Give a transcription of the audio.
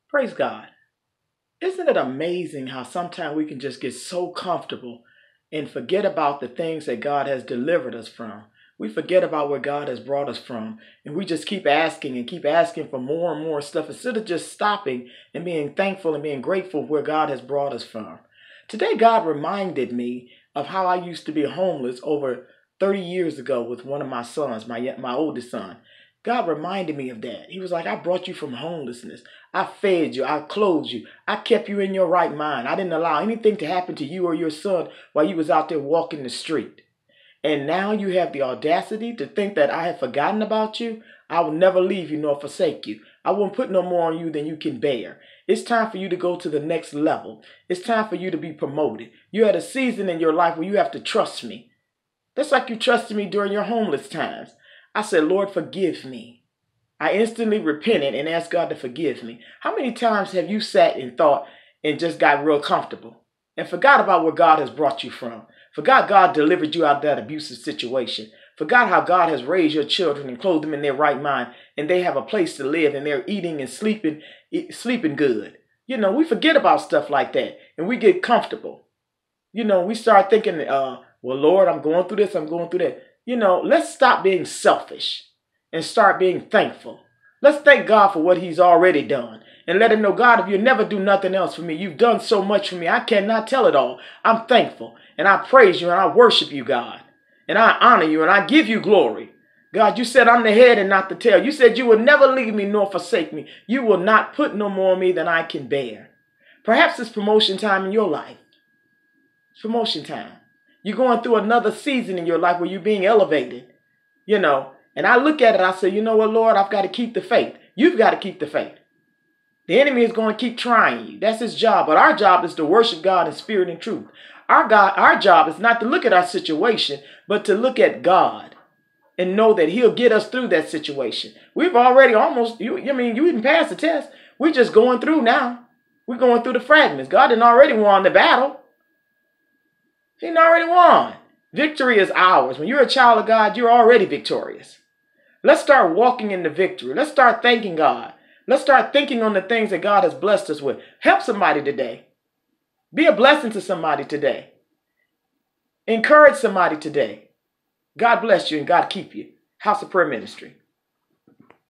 Praise God. Isn't it amazing how sometimes we can just get so comfortable and forget about the things that God has delivered us from? We forget about where God has brought us from, and we just keep asking for more and more stuff instead of just stopping and being thankful and being grateful where God has brought us from. Today, God reminded me of how I used to be homeless over 30 years ago with one of my sons, my oldest son. God reminded me of that. He was like, I brought you from homelessness. I fed you. I clothed you. I kept you in your right mind. I didn't allow anything to happen to you or your son while you was out there walking the street. And now you have the audacity to think that I have forgotten about you. I will never leave you nor forsake you. I won't put no more on you than you can bear. It's time for you to go to the next level. It's time for you to be promoted. You're at a season in your life where you have to trust me. That's like you trusted me during your homeless times. I said, Lord, forgive me. I instantly repented and asked God to forgive me. How many times have you sat and thought and just got real comfortable and forgot about where God has brought you from? Forgot God delivered you out of that abusive situation. Forgot how God has raised your children and clothed them in their right mind and they have a place to live and they're eating and sleeping good. We forget about stuff like that and we get comfortable. We start thinking, well, Lord, I'm going through this, I'm going through that. Let's stop being selfish and start being thankful. Let's thank God for what he's already done and let him know, God, if you never do nothing else for me, you've done so much for me. I cannot tell it all. I'm thankful and I praise you and I worship you, God, and I honor you and I give you glory. God, you said I'm the head and not the tail. You said you will never leave me nor forsake me. You will not put no more on me than I can bear. Perhaps it's promotion time in your life. It's promotion time. You're going through another season in your life where you're being elevated, And I look at it, I say, you know what, Lord, I've got to keep the faith. You've got to keep the faith. The enemy is going to keep trying you. That's his job. But our job is to worship God in spirit and truth. Our job is not to look at our situation, but to look at God and know that he'll get us through that situation. We've already you didn't pass the test. We're just going through now. We're going through the fragments. God didn't already won the battle. He already won. Victory is ours. When you're a child of God, you're already victorious. Let's start walking in the victory. Let's start thanking God. Let's start thinking on the things that God has blessed us with. Help somebody today. Be a blessing to somebody today. Encourage somebody today. God bless you and God keep you. House of Prayer Ministry.